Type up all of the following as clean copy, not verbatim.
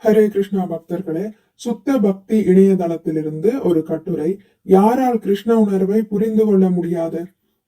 ஹரே கிருஷ்ணா பக்தர்களே, சுத்த பக்தி இணையதளத்திலிருந்து ஒரு கட்டுரை. யாரால் கிருஷ்ண உணர்வை புரிந்து கொள்ள முடியாது?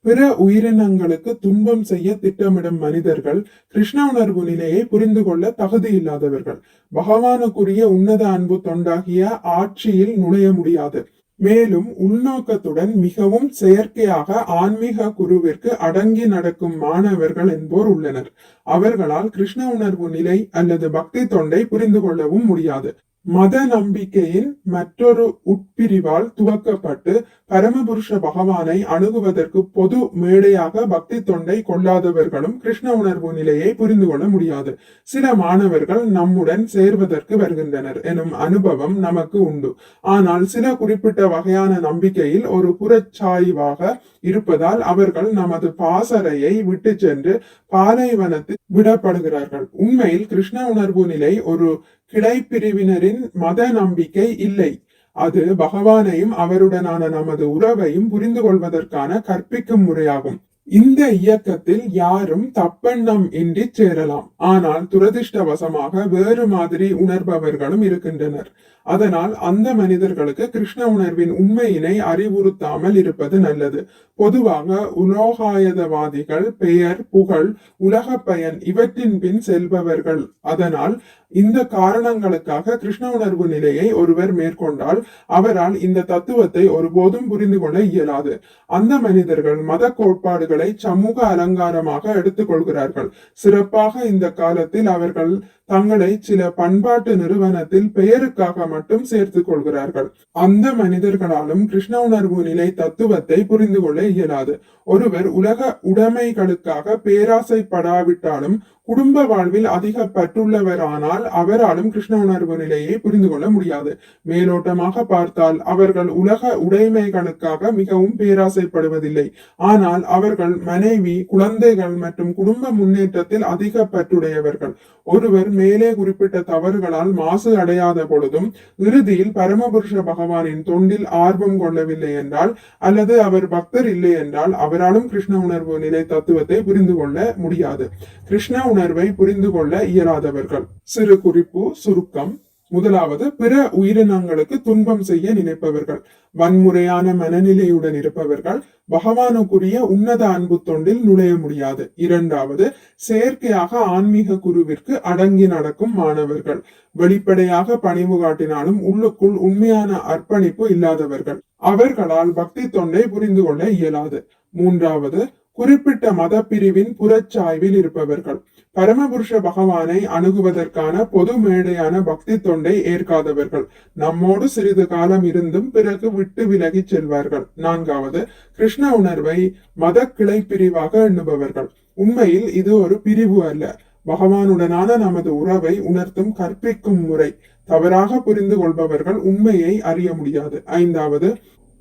பிற உயிரினங்களுக்கு துன்பம் செய்ய திட்டமிடும் மனிதர்கள் கிருஷ்ண உணர்வு நிலையை புரிந்து கொள்ள தகுதி இல்லாதவர்கள். பகவானுக்குரிய உன்னத அன்பு தொண்டாகிய ஆட்சியில் நுழைய முடியாது. மேலும் உள்நோக்கத்துடன் மிகவும் செயற்கையாக ஆன்மீக குருவிற்கு அடங்கி நடக்கும் மாணவர்கள் என்போர் உள்ளனர். அவர்களால் கிருஷ்ண உணர்வு நிலை அல்லது பக்தி தொண்டை புரிந்து கொள்ளவும் முடியாது. மத நம்பிக்கையின் மற்றொரு உட்பிரிவால் துவக்கப்பட்டு பரமபுருஷ பகவானை அணுகுவதற்கு பொது மேடையாக பக்தி தொண்டை கொள்ளாதவர்களும் கிருஷ்ண உணர்வு நிலையை புரிந்து கொள்ள முடியாது. சில மாணவர்கள் நம்முடன் சேர்வதற்கு வருகின்றனர் எனும் அனுபவம் நமக்கு உண்டு. ஆனால் சில குறிப்பிட்ட வகையான நம்பிக்கையில் ஒரு புறச்சாய்வாக இருப்பதால் அவர்கள் நமது பாசறையை விட்டு சென்று பாலைவனத்தில் விடப்படுகிறார்கள். உண்மையில் கிருஷ்ண உணர்வு நிலை ஒரு கிளை பிரிவினரின் மத நம்பிக்கை இல்லை. அது பகவானையும் அவருடனான நமது உறவையும் புரிந்து கொள்வதற்கான கற்பிக்கும் முறையாகும். இந்த இயக்கத்தில் யாரும் தப்பெண்ணம் இன்றி சேரலாம். ஆனால் துரதிர்ஷ்டவசமாக வேறு மாதிரி உணர்பவர்களும் இருக்கின்றனர். அதனால் அந்த மனிதர்களுக்கு கிருஷ்ண உணர்வின் உண்மையினை அறிவுறுத்தாமல் இருப்பது நல்லது. பொதுவாக உலோகாயதவாதிகள் பெயர், புகழ், உலக பயன் இவற்றின் பின் செல்பவர்கள். அதனால் இந்த காரணங்களுக்காக கிருஷ்ண உணர்வு நிலையை ஒருவர் மேற்கொண்டால் அவரால் இந்த தத்துவத்தை ஒருபோதும் புரிந்து கொள்ள இயலாது. அந்த மனிதர்கள் மத கோட்பாடுகளை சமூக அலங்காரமாக எடுத்துக் கொள்கிறார்கள். சிறப்பாக இந்த காலத்தில் அவர்கள் தங்களை சில பண்பாட்டு நிறுவனத்தில் பெயருக்காக மட்டும் சேர்த்துக் கொள்கிறார்கள். அந்த மனிதர்களாலும் கிருஷ்ண உணர்வு நிலை தத்துவத்தை புரிந்து கொள்ள இயலாது. ஒருவர் உலக உடைமைகளுக்காக பேராசைப்படாவிட்டாலும் குடும்ப வாழ்வில் அதிக பற்றுள்ளவரானால் அவராலும் கிருஷ்ண உணர்வு நிலையை புரிந்து கொள்ள முடியாது. மேலோட்டமாக பார்த்தால் அவர்கள் உலக உடைமைகளுக்காக மிகவும் பேராசைப்படுவதில்லை. ஆனால் அவர்கள் மனைவி, குழந்தைகள் மற்றும் குடும்ப முன்னேற்றத்தில் அதிக பற்றுடையவர்கள். ஒருவர் மேலே குறிப்பிட்ட தவறுகளால் மாசு அடையாத பொழுதும் இறுதியில் பரமபுருஷ பகவானின் தொண்டில் ஆர்வம் கொள்ளவில்லை என்றால் அல்லது அவர் பக்தர் இல்லை என்றால் அவராலும் கிருஷ்ண உணர்வு நிலை தத்துவத்தை புரிந்து கொள்ள முடியாது. கிருஷ்ண உணர்வை புரிந்து கொள்ள இயலாதவர்கள். சிறு குறிப்பு, சுருக்கம். முதலாவது, பிற உயிரினங்களுக்கு துன்பம் செய்ய நினைப்பவர்கள், வன்முறையான மனநிலையுடன் இருப்பவர்கள் பகவானுக்குரிய உன்னத அன்பு தொண்டில் நுழைய முடியாது. இரண்டாவது, செயற்கையாக ஆன்மீக குருவிற்கு அடங்கி நடக்கும் மாணவர்கள், வெளிப்படையாக பணிவு காட்டினாலும் உள்ளுக்குள் உண்மையான அர்ப்பணிப்பு இல்லாதவர்கள். அவர்களால் பக்தி தொண்டை புரிந்து கொள்ள இயலாது. மூன்றாவது, குறிப்பிட்ட மத பிரிவின் புறச்சாய்வில் இருப்பவர்கள், பரமபுருஷ பகவானை அணுகுவதற்கான பொது மேடையான பக்தி தொண்டை ஏற்காதவர்கள், நம்மோடு சிறிது காலம் இருந்தும் பிறகு விட்டு விலகி செல்வார்கள். நான்காவது, கிருஷ்ண உணர்வை மத கிளை பிரிவாக எண்ணுபவர்கள். உண்மையில் இது ஒரு பிரிவு அல்ல, பகவானுடனான நமது உறவை உணர்த்தும் கற்பிக்கும் முறை. தவறாக புரிந்து கொள்பவர்கள் உண்மையை அறிய முடியாது. ஐந்தாவது,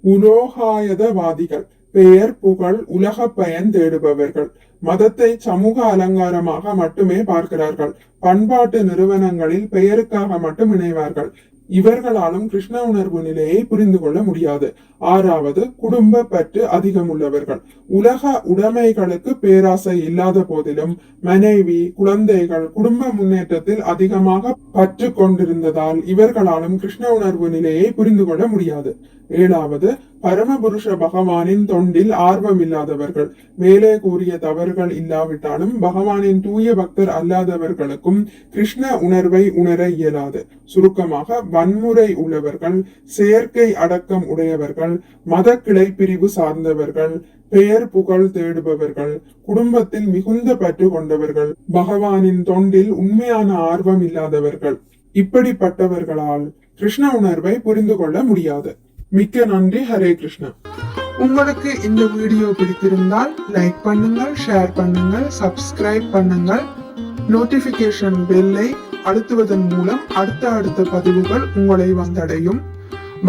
உலோகாயதவாதிகள், பெயர், புகழ், உலக பயன் தேடுபவர்கள், மதத்தை சமூக அலங்காரமாக மட்டுமே பார்க்கிறார்கள். பண்பாட்டு நிறுவனங்களில் பெயருக்காக மட்டும் இணைவார்கள். இவர்களாலும் கிருஷ்ண உணர்வு நிலையை புரிந்து கொள்ள முடியாது. ஆறாவது, குடும்ப பற்று அதிகம் உள்ளவர்கள், உலக உடைமைகளுக்கு பேராசை இல்லாத போதிலும் மனைவி, குழந்தைகள், குடும்ப முன்னேற்றத்தில் அதிகமாக பற்று கொண்டிருந்ததால் இவர்களாலும் கிருஷ்ண உணர்வு நிலையை புரிந்து கொள்ள முடியாது. ஏழாவது, பரமபுருஷ பகவானின் தொண்டில் ஆர்வம் இல்லாதவர்கள், மேலே கூறிய தவறுகள் இல்லாவிட்டாலும் பகவானின் தூய பக்தர் அல்லாதவர்களுக்கும் கிருஷ்ண உணர்வை உணர இயலாது. சுருக்கமாக, வன்முறை உள்ளவர்கள், செயற்கை அடக்கம் உடையவர்கள், மத கிளை பிரிவு சார்ந்தவர்கள், பெயர், புகழ் தேடுபவர்கள், குடும்பத்தில் மிகுந்த பற்று கொண்டவர்கள், பகவானின் தொண்டில் உண்மையான ஆர்வம் இல்லாதவர்கள். இப்படிப்பட்டவர்களால் கிருஷ்ண உணர்வை புரிந்து கொள்ள முடியாது. மிக்க நன்றி. ஹரே கிருஷ்ணா. உங்களுக்கு இந்த வீடியோ பிடித்திருந்தால் லைக் பண்ணுங்கள், ஷேர் பண்ணுங்கள், சப்ஸ்கிரைப் பண்ணுங்கள். நோட்டிபிகேஷன் பெல்லை அழுத்துவதன் மூலம் அடுத்த பதிவுகள் உங்களை வந்தடையும்.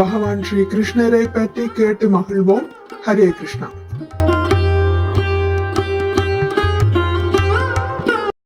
பகவான் ஸ்ரீ கிருஷ்ணரை பற்றி கேட்டு மகிழ்வோம். ஹரே கிருஷ்ணா.